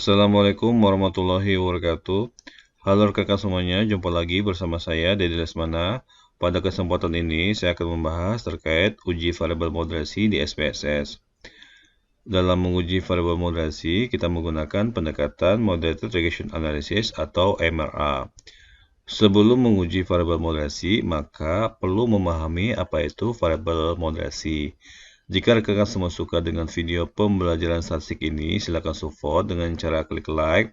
Assalamualaikum warahmatullahi wabarakatuh. Halo rekan semuanya, jumpa lagi bersama saya Dedi Lesmana. Pada kesempatan ini saya akan membahas terkait uji variabel moderasi di SPSS. Dalam menguji variabel moderasi, kita menggunakan pendekatan Moderated Regression Analysis atau MRA. Sebelum menguji variabel moderasi, maka perlu memahami apa itu variabel moderasi. Jika rekan semua suka dengan video pembelajaran statistik ini, silakan support dengan cara klik like,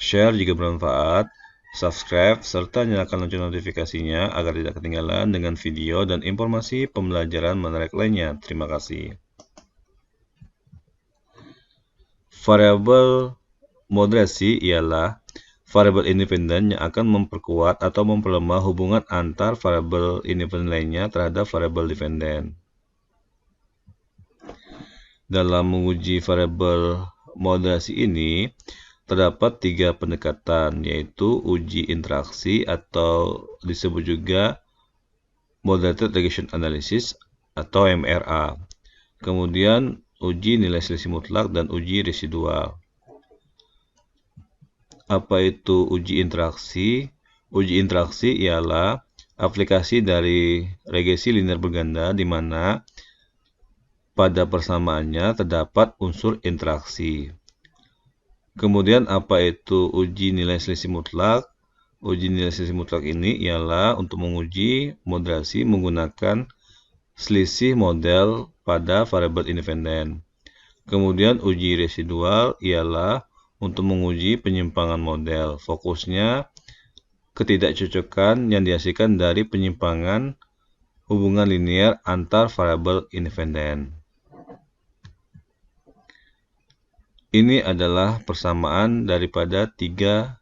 share jika bermanfaat, subscribe, serta nyalakan lonceng notifikasinya agar tidak ketinggalan dengan video dan informasi pembelajaran menarik lainnya. Terima kasih. Variabel moderasi ialah variabel independen yang akan memperkuat atau memperlemah hubungan antar variabel independen lainnya terhadap variabel dependen. Dalam menguji variabel moderasi ini, terdapat 3 pendekatan, yaitu uji interaksi atau disebut juga Moderated Regression Analysis atau MRA. Kemudian uji nilai selisih mutlak dan uji residual. Apa itu uji interaksi? Uji interaksi ialah aplikasi dari regresi linear berganda di mana pada persamaannya terdapat unsur interaksi. Kemudian apa itu uji nilai selisih mutlak? Uji nilai selisih mutlak ini ialah untuk menguji moderasi menggunakan selisih model pada variabel independen. Kemudian uji residual ialah untuk menguji penyimpangan model. Fokusnya ketidakcocokan yang dihasilkan dari penyimpangan hubungan linear antar variabel independen. Ini adalah persamaan daripada 3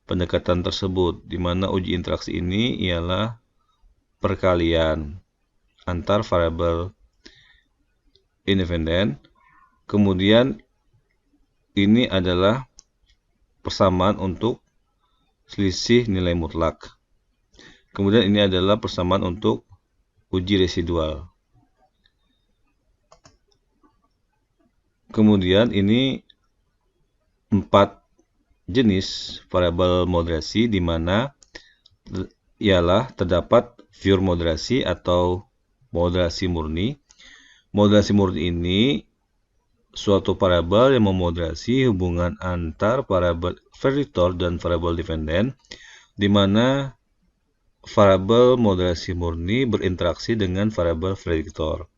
pendekatan tersebut, di mana uji interaksi ini ialah perkalian antar variabel independen. Kemudian ini adalah persamaan untuk selisih nilai mutlak. Kemudian ini adalah persamaan untuk uji residual. Kemudian ini 4 jenis variabel moderasi di mana ialah terdapat pure moderasi atau moderasi murni. Moderasi murni ini suatu variabel yang memoderasi hubungan antar variabel prediktor dan variabel dependen, di mana variabel moderasi murni berinteraksi dengan variabel prediktor.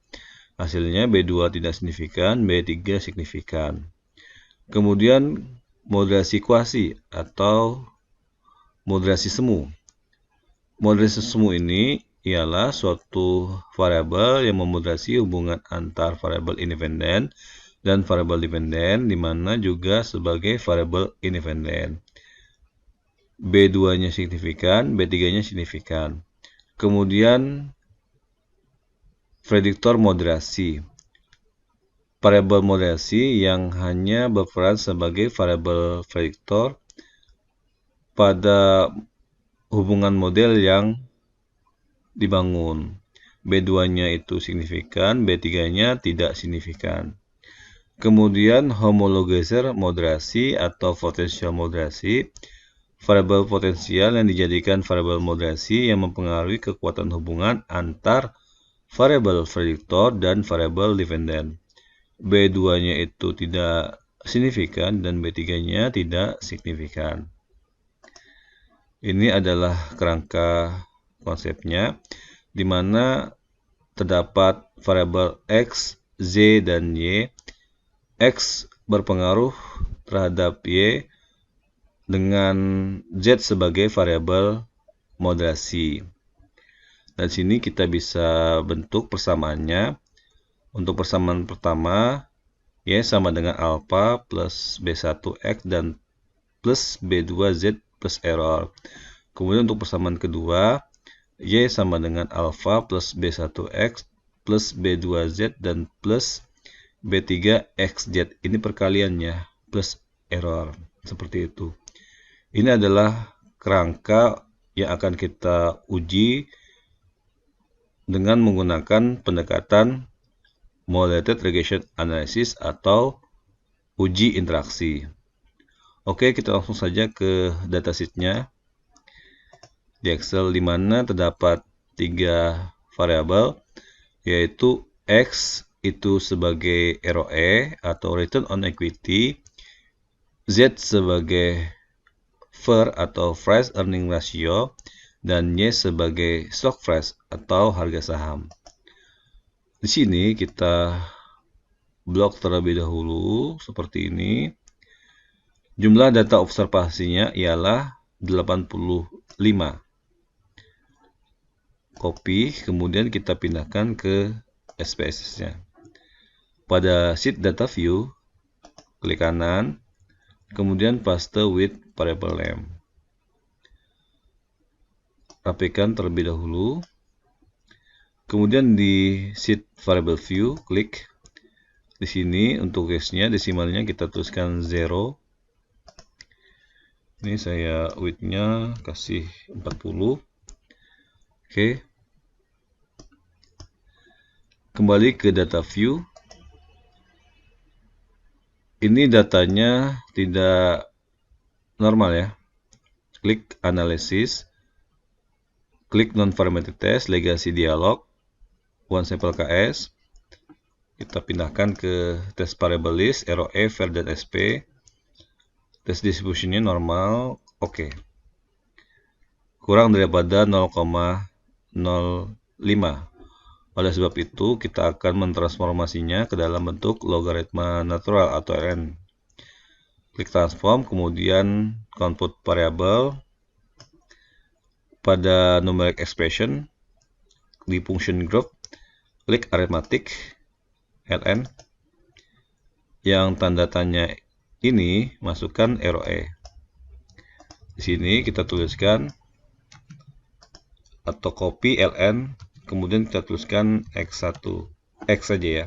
Hasilnya B2 tidak signifikan, B3 signifikan. Kemudian moderasi kuasi atau moderasi semu. Moderasi semu ini ialah suatu variabel yang memoderasi hubungan antar variabel independen dan variabel dependen, di mana juga sebagai variabel independen. B2-nya signifikan, B3-nya signifikan. Kemudian prediktor moderasi. Variabel moderasi yang hanya berperan sebagai variabel prediktor pada hubungan model yang dibangun. B2-nya itu signifikan, B3-nya tidak signifikan. Kemudian homologizer moderasi atau potensial moderasi. Variabel potensial yang dijadikan variabel moderasi yang mempengaruhi kekuatan hubungan antar variabel prediktor dan variabel dependen. B2-nya itu tidak signifikan dan B3-nya tidak signifikan. Ini adalah kerangka konsepnya, di mana terdapat variabel X, Z, dan Y. X berpengaruh terhadap Y dengan Z sebagai variabel moderasi. Dan sini kita bisa bentuk persamaannya. Untuk persamaan pertama, Y sama dengan alpha plus B1X dan plus B2Z plus error. Kemudian untuk persamaan kedua, Y sama dengan alpha plus B1X plus B2Z dan plus B3XZ. Ini perkaliannya plus error. Seperti itu. Ini adalah kerangka yang akan kita uji dengan menggunakan pendekatan Moderated Regression Analysis atau uji interaksi. Oke, kita langsung saja ke datasheet-nya di Excel, di mana terdapat 3 variabel, yaitu X itu sebagai ROE atau Return on Equity, Z sebagai FER atau Price Earning Ratio, dan Y sebagai Stock Price atau harga saham. Di sini kita blok terlebih dahulu seperti ini. Jumlah data observasinya ialah 85. Copy, kemudian kita pindahkan ke SPSS-nya. Pada sheet data view, klik kanan, kemudian paste with variable name. Rapikan terlebih dahulu. Kemudian di sheet variable view, klik di sini untuk case-nya, desimalnya kita tuliskan 0. Ini saya width-nya kasih 40. Oke. Kembali ke data view. Ini datanya tidak normal ya. Klik analysis. Klik non-formatted test, legacy dialog, one sample KS. Kita pindahkan ke test variable list, ROE, FER, dan SP. Test distribution-nya normal, oke. Kurang daripada 0,05. Oleh sebab itu, kita akan mentransformasinya ke dalam bentuk logaritma natural atau ln. Klik transform, kemudian convert variable. Pada numeric expression, di function group, klik arithmetic, ln. Yang tanda tanya ini masukkan ROE. Di sini kita tuliskan atau copy ln, kemudian kita tuliskan X1, X saja ya.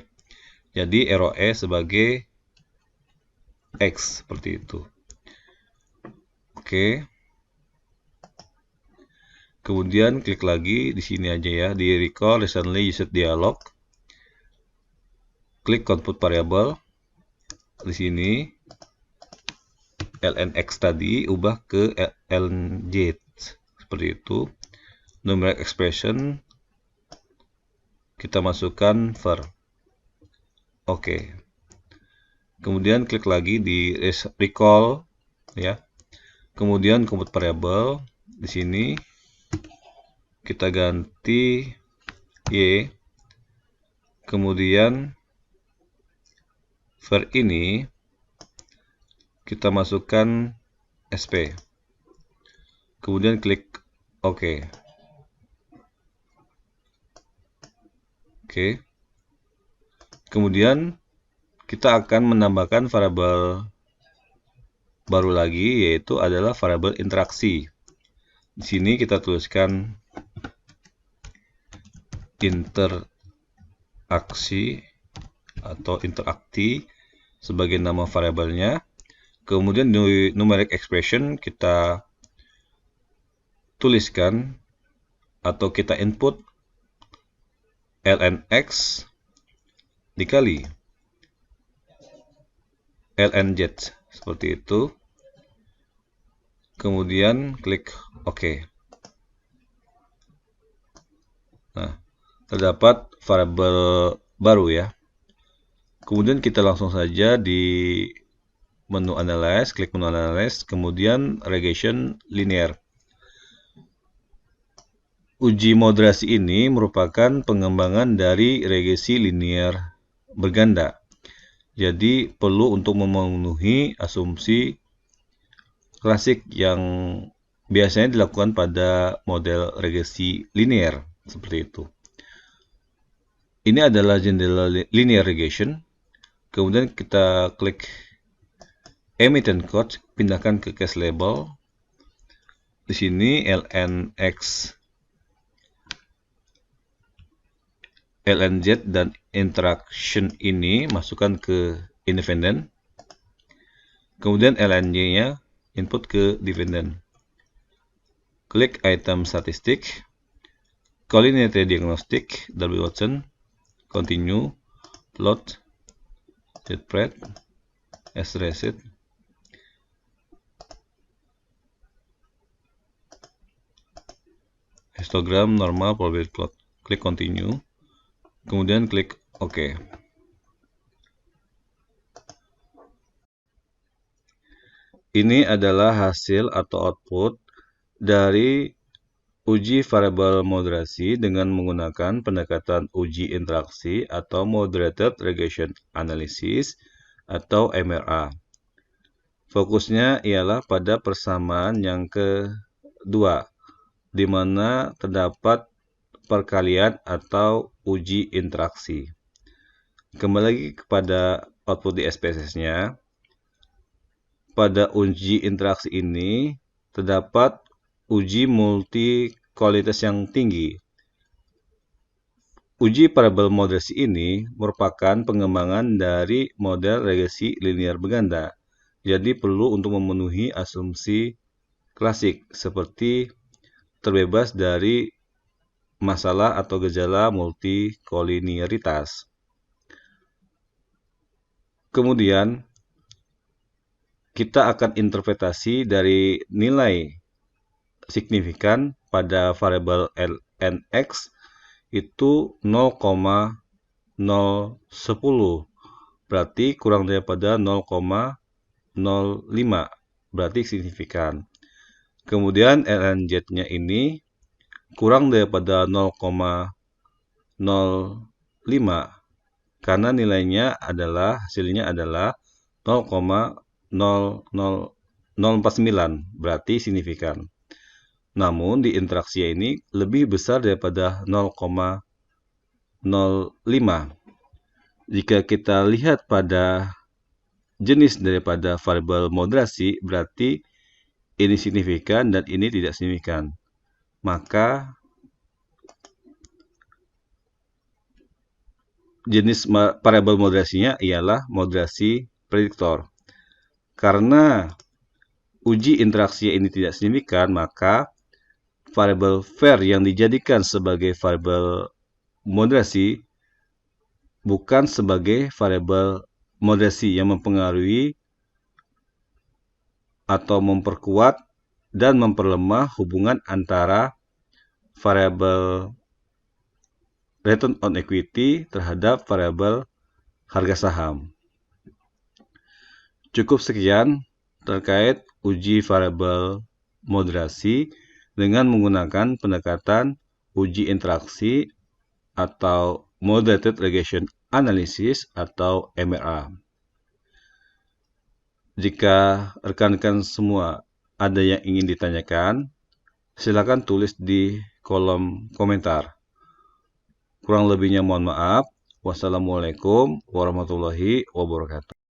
Jadi ROE sebagai X seperti itu. Oke. Kemudian klik lagi di sini aja ya, di recall recently used dialog. Klik convert variable. Di sini lnx tadi ubah ke lnz seperti itu. Numeric expression kita masukkan var. Oke. Kemudian klik lagi di recall ya. Kemudian convert variable, di sini kita ganti y. Kemudian var ini kita masukkan SP. Kemudian klik OK. Oke. Kemudian kita akan menambahkan variabel baru lagi, yaitu adalah variabel interaksi. Di sini kita tuliskan interaksi atau interakti sebagai nama variabelnya. Kemudian di numeric expression kita tuliskan atau kita input lnx dikali lnz seperti itu. Kemudian klik OK. Nah, terdapat variabel baru ya. Kemudian kita langsung saja di menu Analyze, klik menu Analyze, kemudian Regression Linear. Uji moderasi ini merupakan pengembangan dari regresi linear berganda. Jadi perlu untuk memenuhi asumsi klasik yang biasanya dilakukan pada model regresi linear seperti itu. Ini adalah jendela linear regression. Kemudian kita klik emittent code, pindahkan ke case label. Di sini lnx, lnz dan interaction ini masukkan ke independent. Kemudian lny-nya input ke dependent. Klik item statistik, collinearity diagnostic, W. Watson, continue, plot, spread, as reset. histogram normal probability plot. Klik continue, kemudian klik OK. Ini adalah hasil atau output dari uji variabel moderasi dengan menggunakan pendekatan uji interaksi atau Moderated Regression Analysis atau MRA. Fokusnya ialah pada persamaan yang kedua, di mana terdapat perkalian atau uji interaksi. Kembali lagi kepada output di SPSS-nya. Pada uji interaksi ini terdapat uji multi kualitas yang tinggi. Uji variabel moderasi ini merupakan pengembangan dari model regresi linear berganda. Jadi perlu untuk memenuhi asumsi klasik seperti terbebas dari masalah atau gejala multikolinearitas. Kemudian kita akan interpretasi dari nilai signifikan pada variabel nx itu 0,010, berarti kurang daripada 0,05, berarti signifikan. Kemudian lnz-nya ini kurang daripada 0,05 karena nilainya adalah hasilnya adalah 0,049, berarti signifikan. Namun di interaksi ini lebih besar daripada 0,05. Jika kita lihat pada jenis daripada variabel moderasi, berarti ini signifikan dan ini tidak signifikan. Maka jenis variabel moderasinya ialah moderasi prediktor. Karena uji interaksi ini tidak signifikan, maka variabel var yang dijadikan sebagai variabel moderasi bukan sebagai variabel moderasi yang mempengaruhi atau memperkuat dan memperlemah hubungan antara variabel return on equity terhadap variabel harga saham. Cukup sekian terkait uji variabel moderasi dengan menggunakan pendekatan uji interaksi atau Moderated Regression Analysis atau MRA. Jika rekan-rekan semua ada yang ingin ditanyakan, silakan tulis di kolom komentar. Kurang lebihnya mohon maaf. Wassalamualaikum warahmatullahi wabarakatuh.